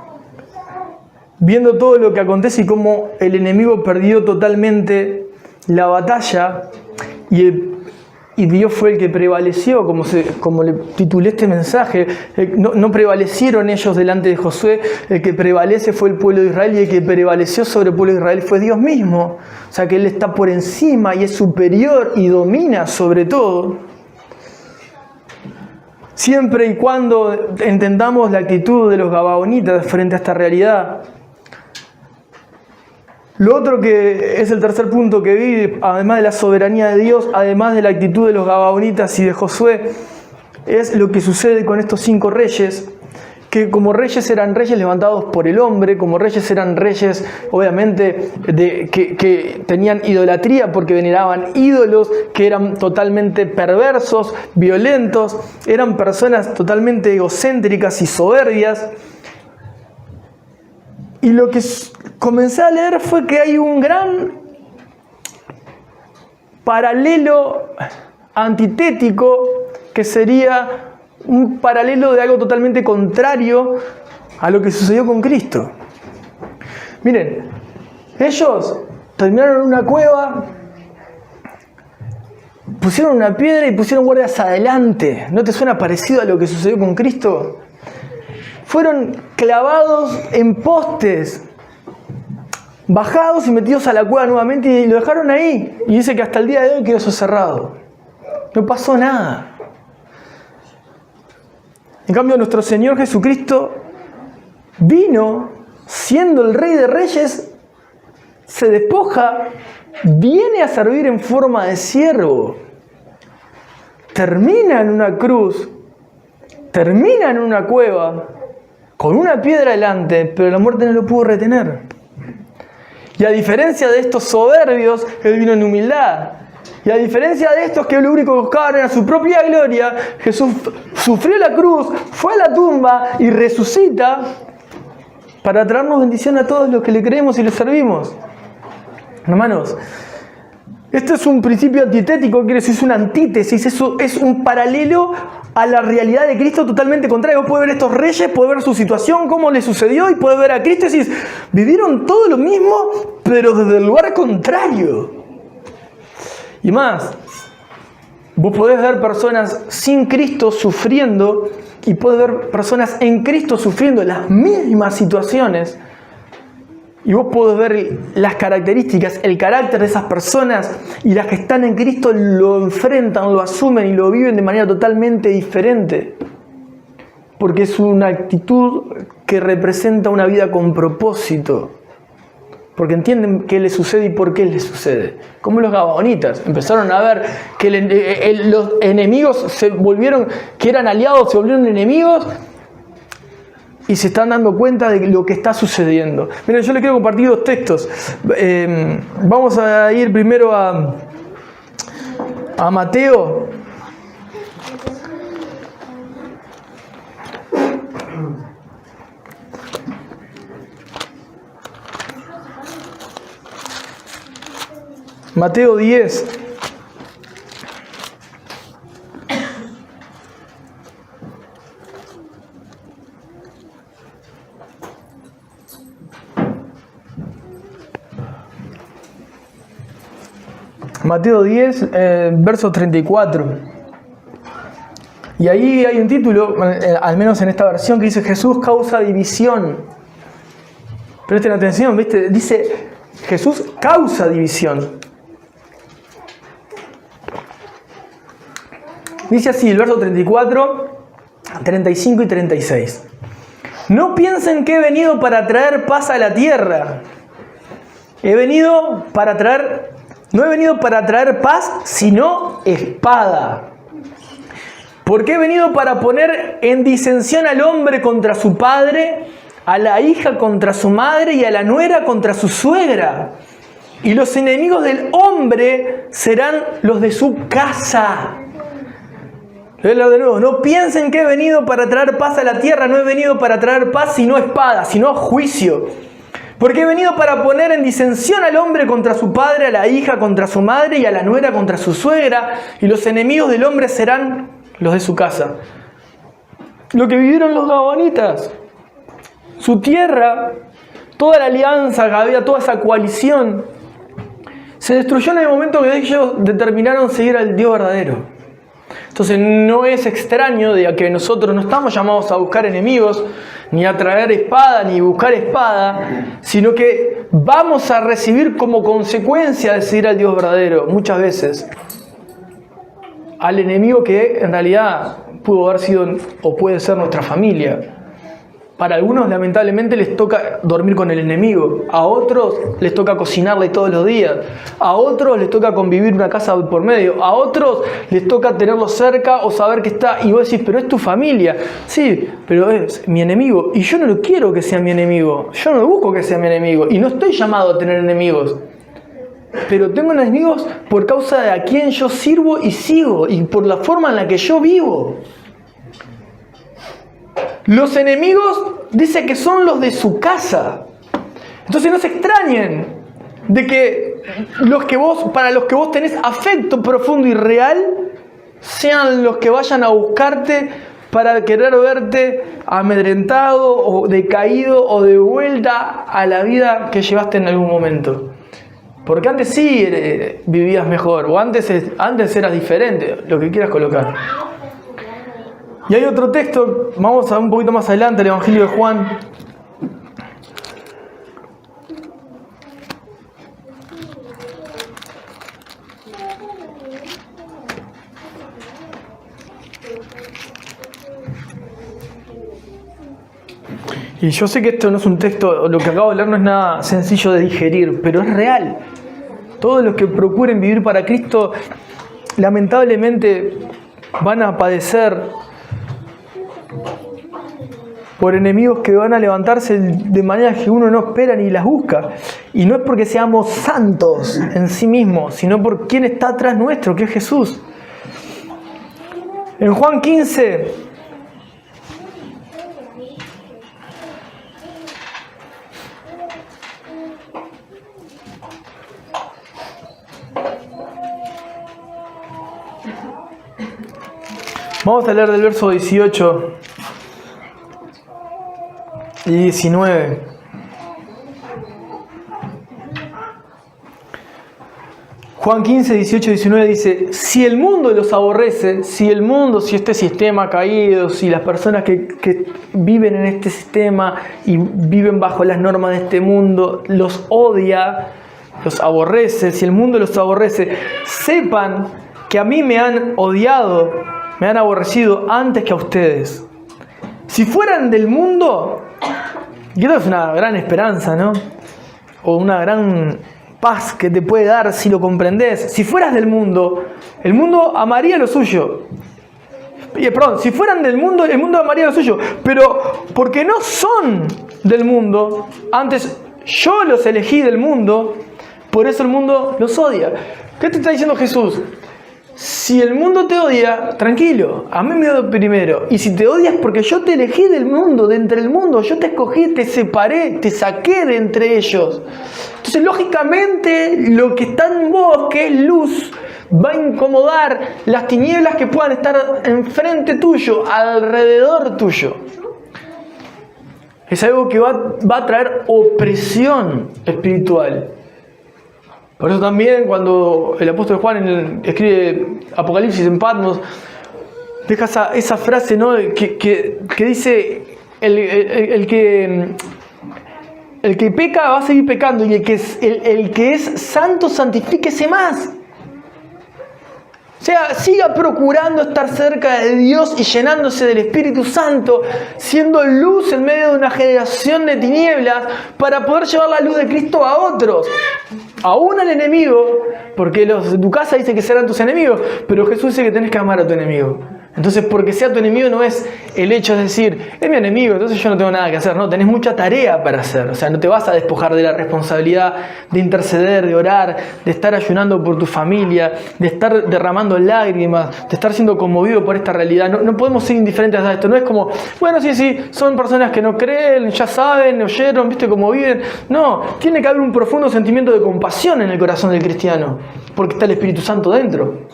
viendo todo lo que acontece y cómo el enemigo perdió totalmente la batalla y Dios fue el que prevaleció, como le titulé este mensaje. No prevalecieron ellos delante de Josué, el que prevalece fue el pueblo de Israel y el que prevaleció sobre el pueblo de Israel fue Dios mismo. O sea que Él está por encima y es superior y domina sobre todo. Siempre y cuando entendamos la actitud de los gabaonitas frente a esta realidad. Lo otro que es el tercer punto que vi, además de la soberanía de Dios, además de la actitud de los gabaonitas y de Josué, es lo que sucede con estos 5 reyes, que como reyes eran reyes levantados por el hombre, como reyes eran reyes obviamente que tenían idolatría porque veneraban ídolos, que eran totalmente perversos, violentos, eran personas totalmente egocéntricas y soberbias. Y lo que comencé a leer fue que hay un gran paralelo antitético que sería un paralelo de algo totalmente contrario a lo que sucedió con Cristo. Miren, ellos terminaron en una cueva, pusieron una piedra y pusieron guardias adelante. ¿No te suena parecido a lo que sucedió con Cristo? Fueron clavados en postes, bajados y metidos a la cueva nuevamente y lo dejaron ahí. Y dice que hasta el día de hoy quedó eso cerrado. No pasó nada. En cambio, nuestro Señor Jesucristo vino siendo el Rey de Reyes, se despoja, viene a servir en forma de siervo, termina en una cruz, termina en una cueva, con una piedra delante, pero la muerte no lo pudo retener. Y a diferencia de estos soberbios, Él vino en humildad. Y a diferencia de estos que lo único que buscaban era su propia gloria, Jesús sufrió la cruz, fue a la tumba y resucita para traernos bendición a todos los que le creemos y le servimos. Hermanos, este es un principio antitético, quiere decir, es una antítesis, eso es un paralelo a la realidad de Cristo totalmente contrario. Vos podés ver estos reyes, podés ver su situación, cómo les sucedió, y podés ver a Cristo y decís, vivieron todo lo mismo, pero desde el lugar contrario. Y más, vos podés ver personas sin Cristo sufriendo y podés ver personas en Cristo sufriendo las mismas situaciones. Y vos podés ver las características, el carácter de esas personas, y las que están en Cristo lo enfrentan, lo asumen y lo viven de manera totalmente diferente. Porque es una actitud que representa una vida con propósito. porque entienden qué les sucede y por qué les sucede. Como los gabaonitas, empezaron a ver que los enemigos se volvieron, que eran aliados, se volvieron enemigos, y se están dando cuenta de lo que está sucediendo. Miren, yo les quiero compartir dos textos. Vamos a ir primero a Mateo. Mateo 10. Mateo 10, verso 34. Y ahí hay un título, al menos en esta versión, que dice: Jesús causa división. Presten atención, ¿viste? Dice: Jesús causa división. Dice así el verso 34, 35 y 36. No piensen que he venido para traer paz a la tierra. No he venido para traer paz, sino espada. Porque he venido para poner en disensión al hombre contra su padre, a la hija contra su madre y a la nuera contra su suegra. Y los enemigos del hombre serán los de su casa. Voy a hablar de nuevo. No piensen que he venido para traer paz a la tierra. No he venido para traer paz sino espada, sino juicio. Porque he venido para poner en disensión al hombre contra su padre, a la hija contra su madre y a la nuera contra su suegra. Y los enemigos del hombre serán los de su casa. Lo que vivieron los gabaonitas. Su tierra, toda la alianza que había, toda esa coalición, se destruyó en el momento que ellos determinaron seguir al Dios verdadero. Entonces no es extraño de que nosotros no estamos llamados a buscar enemigos, ni a traer espada, ni buscar espada, sino que vamos a recibir como consecuencia de seguir al Dios verdadero, muchas veces, al enemigo que en realidad pudo haber sido o puede ser nuestra familia. Para algunos, lamentablemente, les toca dormir con el enemigo. A otros les toca cocinarle todos los días. A otros les toca convivir una casa por medio. A otros les toca tenerlo cerca o saber que está. Y vos decís: pero es tu familia. Sí, pero es mi enemigo. Y yo no lo quiero que sea mi enemigo. Yo no busco que sea mi enemigo. Y no estoy llamado a tener enemigos. Pero tengo enemigos por causa de a quien yo sirvo y sigo. Y por la forma en la que yo vivo. Los enemigos dice que son los de su casa. Entonces no se extrañen de que para los que vos tenés afecto profundo y real sean los que vayan a buscarte para querer verte amedrentado o decaído o de vuelta a la vida que llevaste en algún momento. Porque antes sí vivías mejor, o antes eras diferente, lo que quieras colocar. Y hay otro texto, vamos a un poquito más adelante, el Evangelio de Juan. Y yo sé que esto no es un texto, lo que acabo de leer no es nada sencillo de digerir, pero es real. Todos los que procuren vivir para Cristo, lamentablemente, van a padecer por enemigos que van a levantarse de manera que uno no espera ni las busca. Y no es porque seamos santos en sí mismos, sino por quien está atrás nuestro, que es Jesús. En Juan 15, vamos a leer del verso 18 y 19. Juan 15, 18 y 19 dice: si el mundo los aborrece, si este sistema caído, si las personas que viven en este sistema y viven bajo las normas de este mundo los odia, los aborrece, si el mundo los aborrece, sepan que a mí me han odiado, me han aborrecido antes que a ustedes. Si fueran del mundo, y esto es una gran esperanza, ¿no? o una gran paz que te puede dar si lo comprendes. Si fueras del mundo, el mundo amaría lo suyo. Perdón, si fueran del mundo, el mundo amaría lo suyo. Pero porque no son del mundo, antes yo los elegí del mundo, por eso el mundo los odia. ¿Qué te está diciendo Jesús? Si el mundo te odia, tranquilo, a mí me odia primero. Y si te odias porque yo te elegí del mundo, de entre el mundo, yo te escogí, te separé, te saqué de entre ellos. Entonces, lógicamente, lo que está en vos, que es luz, va a incomodar las tinieblas que puedan estar enfrente tuyo, alrededor tuyo. Es algo que va a traer opresión espiritual. Por eso también cuando el apóstol Juan escribe Apocalipsis en Patmos, deja esa frase, ¿no? que dice, el que peca va a seguir pecando, y el que es santo, santifíquese más. O sea, siga procurando estar cerca de Dios y llenándose del Espíritu Santo, siendo luz en medio de una generación de tinieblas, para poder llevar la luz de Cristo a otros. Aún al enemigo, porque los de tu casa dicen que serán tus enemigos, pero Jesús dice que tenés que amar a tu enemigo. Entonces, porque sea tu enemigo no es el hecho de decir, es mi enemigo, entonces yo no tengo nada que hacer. No, tenés mucha tarea para hacer. O sea, no te vas a despojar de la responsabilidad de interceder, de orar, de estar ayunando por tu familia, de estar derramando lágrimas, de estar siendo conmovido por esta realidad. No podemos ser indiferentes a esto. No es como, bueno, sí, son personas que no creen, ya saben, oyeron, viste cómo viven. No, tiene que haber un profundo sentimiento de compasión en el corazón del cristiano, porque está el Espíritu Santo dentro.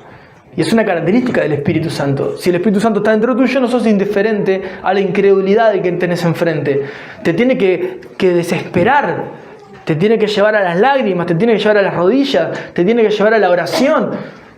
Y es una característica del Espíritu Santo. Si el Espíritu Santo está dentro tuyo, no sos indiferente a la incredulidad de quien tenés enfrente. Te tiene que desesperar, te tiene que llevar a las lágrimas, te tiene que llevar a las rodillas, te tiene que llevar a la oración.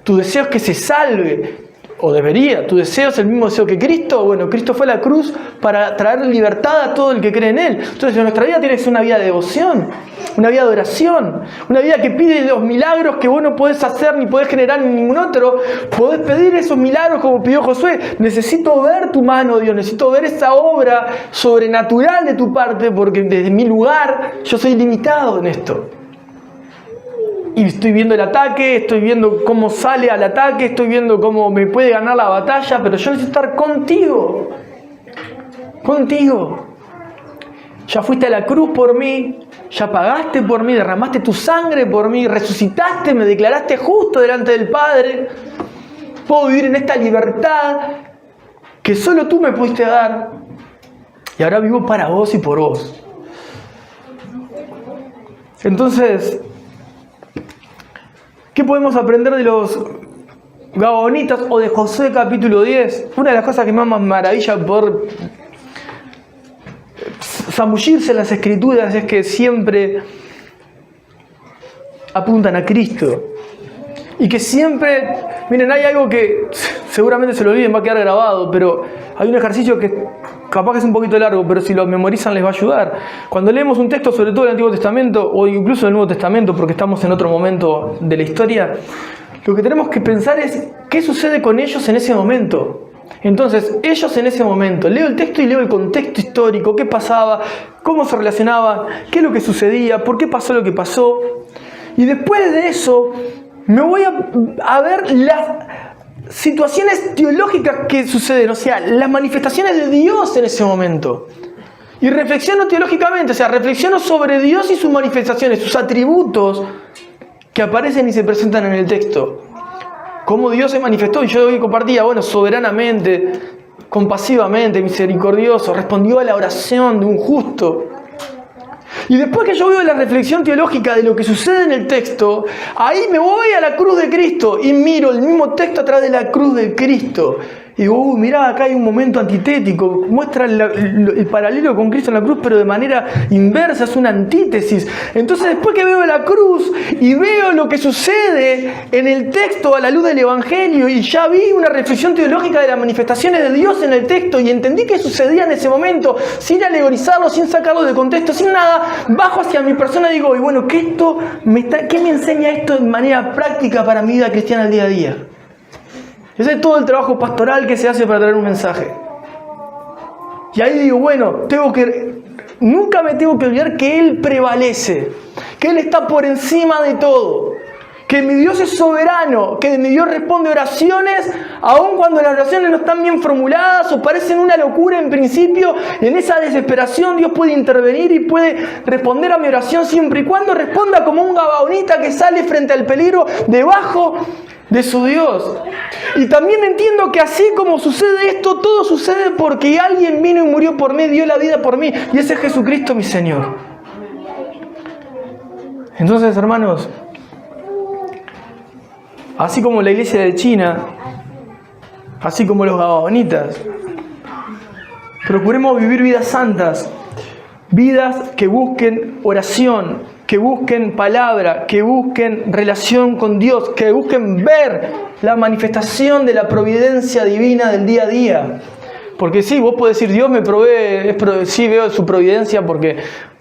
Tu deseo es que se salve, o debería. Tu deseo es el mismo deseo que Cristo. Bueno, Cristo fue a la cruz para traer libertad a todo el que cree en Él. Entonces, nuestra vida tiene que ser una vida de devoción, una vida de oración, una vida que pide los milagros que vos no podés hacer ni podés generar en ningún otro. Podés pedir esos milagros como pidió Josué. Necesito ver tu mano, Dios, necesito ver esa obra sobrenatural de tu parte, porque desde mi lugar yo soy limitado en esto. Y estoy viendo el ataque, estoy viendo cómo sale al ataque, estoy viendo cómo me puede ganar la batalla, pero yo necesito estar contigo. Contigo. Ya fuiste a la cruz por mí, ya pagaste por mí, derramaste tu sangre por mí, resucitaste, me declaraste justo delante del Padre. Puedo vivir en esta libertad que solo tú me pudiste dar. Y ahora vivo para vos y por vos. Entonces, ¿qué podemos aprender de los Gabonitas o de Josué capítulo 10? Una de las cosas que más me maravilla por zambullirse en las Escrituras es que siempre apuntan a Cristo. Y que siempre, miren, hay algo que seguramente se lo olviden, va a quedar grabado, pero hay un ejercicio que capaz que es un poquito largo, pero si lo memorizan les va a ayudar. Cuando leemos un texto, sobre todo del Antiguo Testamento o incluso del Nuevo Testamento, porque estamos en otro momento de la historia, lo que tenemos que pensar es qué sucede con ellos en ese momento. Entonces, ellos en ese momento, leo el texto y leo el contexto histórico, qué pasaba, cómo se relacionaban, qué es lo que sucedía, por qué pasó lo que pasó. Y después de eso, me voy a ver las situaciones teológicas que suceden, o sea, las manifestaciones de Dios en ese momento. Y reflexiono teológicamente, o sea, reflexiono sobre Dios y sus manifestaciones, sus atributos que aparecen y se presentan en el texto. Cómo Dios se manifestó, y yo hoy compartía, bueno, soberanamente, compasivamente, misericordioso, respondió a la oración de un justo. Y después que yo veo la reflexión teológica de lo que sucede en el texto, ahí me voy a la cruz de Cristo y miro el mismo texto atrás de la cruz de Cristo. Y digo, mirá, acá hay un momento antitético, muestra el paralelo con Cristo en la cruz, pero de manera inversa, es una antítesis. Entonces, después que veo la cruz y veo lo que sucede en el texto a la luz del Evangelio, y ya vi una reflexión teológica de las manifestaciones de Dios en el texto, y entendí qué sucedía en ese momento, sin alegorizarlo, sin sacarlo de contexto, sin nada, bajo hacia mi persona y digo, y bueno, ¿qué me enseña esto de manera práctica para mi vida cristiana al día a día? Ese es todo el trabajo pastoral que se hace para traer un mensaje. Y ahí digo, bueno, nunca me tengo que olvidar que Él prevalece, que Él está por encima de todo, que mi Dios es soberano, que mi Dios responde oraciones, aun cuando las oraciones no están bien formuladas o parecen una locura en principio. En esa desesperación Dios puede intervenir y puede responder a mi oración siempre y cuando responda como un gabaonita que sale frente al peligro debajo de su Dios. Y también entiendo que así como sucede esto, todo sucede porque alguien vino y murió por mí, dio la vida por mí, y ese es Jesucristo mi Señor. Entonces, hermanos, así como la iglesia de China, así como los gabaonitas, procuremos vivir vidas santas, vidas que busquen oración, que busquen palabra, que busquen relación con Dios, que busquen ver la manifestación de la providencia divina del día a día. Porque sí, vos podés decir, Dios me provee, sí veo su providencia porque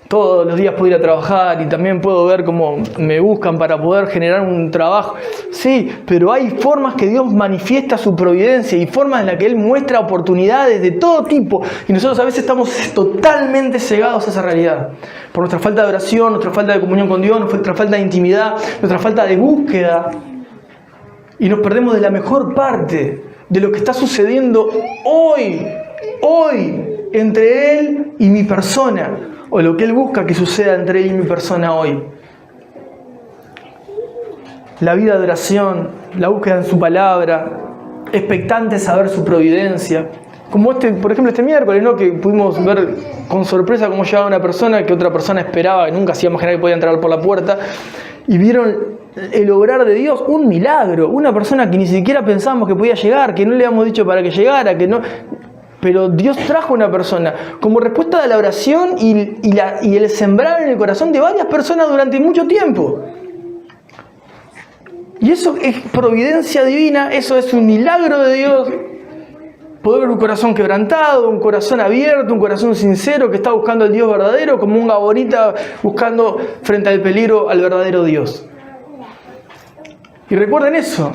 todos los días puedo ir a trabajar y también puedo ver cómo me buscan para poder generar un trabajo. Sí, pero hay formas que Dios manifiesta su providencia y formas en las que Él muestra oportunidades de todo tipo. Y nosotros a veces estamos totalmente cegados a esa realidad. Por nuestra falta de oración, nuestra falta de comunión con Dios, nuestra falta de intimidad, nuestra falta de búsqueda. Y nos perdemos de la mejor parte de lo que está sucediendo hoy, entre Él y mi persona. O lo que Él busca que suceda entre Él y mi persona hoy. La vida de oración, la búsqueda en su palabra, expectante saber su providencia. Como por ejemplo este miércoles, ¿no? Que pudimos ver con sorpresa cómo llegaba una persona que otra persona esperaba, que nunca se iba a imaginar que podía entrar por la puerta. Y vieron el obrar de Dios, un milagro. Una persona que ni siquiera pensábamos que podía llegar, que no le habíamos dicho para que llegara, que no... Pero Dios trajo una persona como respuesta de la oración y el sembrar en el corazón de varias personas durante mucho tiempo. Y eso es providencia divina, eso es un milagro de Dios. Poder ver un corazón quebrantado, un corazón abierto, un corazón sincero que está buscando al Dios verdadero, como un gabaonita buscando frente al peligro al verdadero Dios. Y recuerden eso,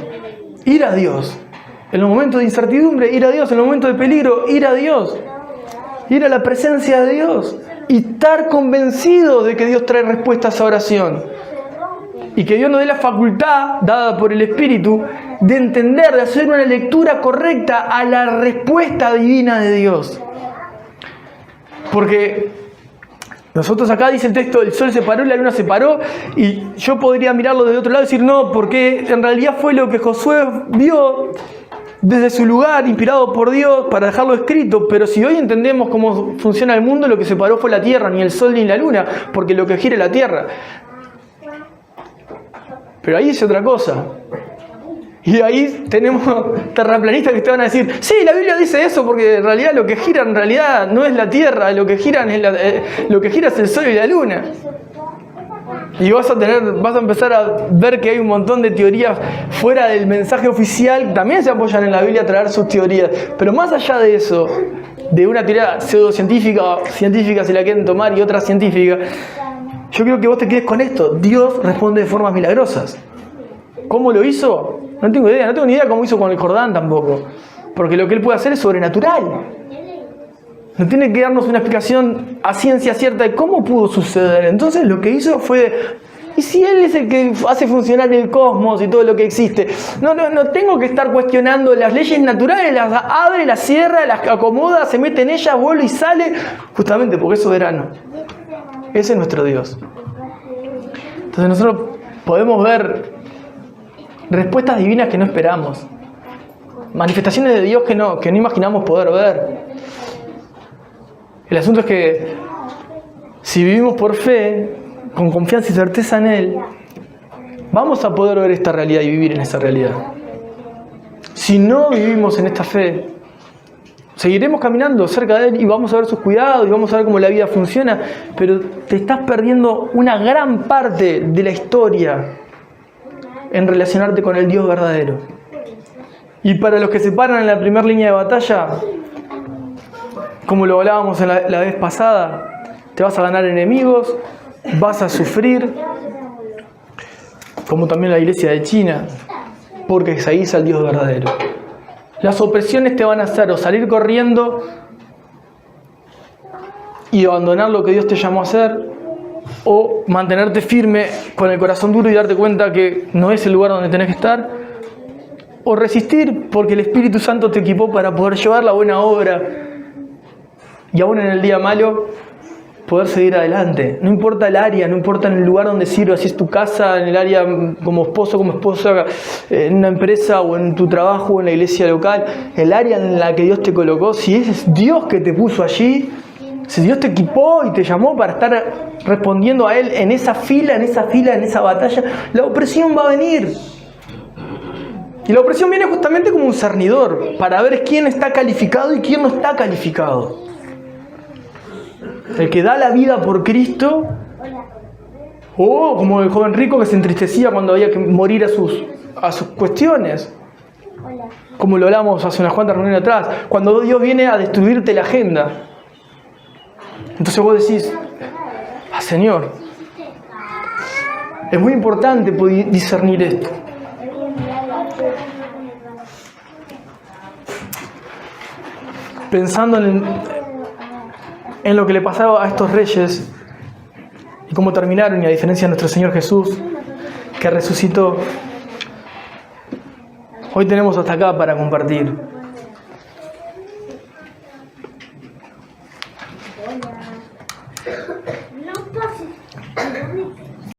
ir a Dios. En los momentos de incertidumbre, ir a Dios. En los momentos de peligro, ir a Dios. Ir a la presencia de Dios. Y estar convencidos de que Dios trae respuesta a esa oración. Y que Dios nos dé la facultad, dada por el Espíritu, de entender, de hacer una lectura correcta a la respuesta divina de Dios. Porque nosotros acá dice el texto, el sol se paró y la luna se paró, y yo podría mirarlo desde otro lado y decir no, porque en realidad fue lo que Josué vio desde su lugar, inspirado por Dios, para dejarlo escrito. Pero si hoy entendemos cómo funciona el mundo, lo que se paró fue la tierra, ni el sol ni la luna, porque lo que gira es la tierra. Pero ahí es otra cosa. Y ahí tenemos terraplanistas que te van a decir, sí, la Biblia dice eso, porque en realidad lo que gira en realidad no es la tierra, lo que gira es el sol y la luna. Y vas a empezar a ver que hay un montón de teorías fuera del mensaje oficial, también se apoyan en la Biblia a traer sus teorías. Pero más allá de eso, de una teoría pseudocientífica, científica si la quieren tomar, y otra científica, yo quiero que vos te quedes con esto. Dios responde de formas milagrosas. ¿Cómo lo hizo? No tengo idea, no tengo ni idea cómo hizo con el Jordán tampoco. Porque lo que Él puede hacer es sobrenatural. No tiene que darnos una explicación a ciencia cierta de cómo pudo suceder. Entonces lo que hizo fue, ¿y si Él es el que hace funcionar el cosmos y todo lo que existe? No tengo que estar cuestionando las leyes naturales, las abre, las cierra, las acomoda, se mete en ellas, vuelve y sale, justamente porque es soberano. Ese es nuestro Dios. Entonces nosotros podemos ver respuestas divinas que no esperamos. Manifestaciones de Dios que no imaginamos poder ver. El asunto es que si vivimos por fe, con confianza y certeza en Él, vamos a poder ver esta realidad y vivir en esa realidad. Si no vivimos en esta fe, seguiremos caminando cerca de Él y vamos a ver sus cuidados y vamos a ver cómo la vida funciona, pero te estás perdiendo una gran parte de la historia en relacionarte con el Dios verdadero. Y para los que se paran en la primera línea de batalla, como lo hablábamos la vez pasada, te vas a ganar enemigos, vas a sufrir, como también la iglesia de China, porque seguís al Dios verdadero. Las opresiones te van a hacer o salir corriendo y abandonar lo que Dios te llamó a hacer, o mantenerte firme con el corazón duro y darte cuenta que no es el lugar donde tenés que estar, o resistir porque el Espíritu Santo te equipó para poder llevar la buena obra y aún en el día malo poder seguir adelante. No importa el área, no importa en el lugar donde sirvas, si es tu casa, en el área como esposo, como esposa, en una empresa o en tu trabajo o en la iglesia local, el área en la que Dios te colocó, si es Dios que te puso allí, si Dios te equipó y te llamó para estar respondiendo a Él en esa fila, en esa batalla, la opresión va a venir. Y la opresión viene justamente como un cernidor para ver quién está calificado y quién no está calificado. El que da la vida por Cristo, o como el joven rico que se entristecía cuando había que morir a sus cuestiones, como lo hablamos hace unas cuantas reuniones atrás, cuando Dios viene a destruirte la agenda. Entonces vos decís, Señor, es muy importante poder discernir esto. Pensando en lo que le pasaba a estos reyes y cómo terminaron, y a diferencia de nuestro Señor Jesús, que resucitó, hoy tenemos hasta acá para compartir.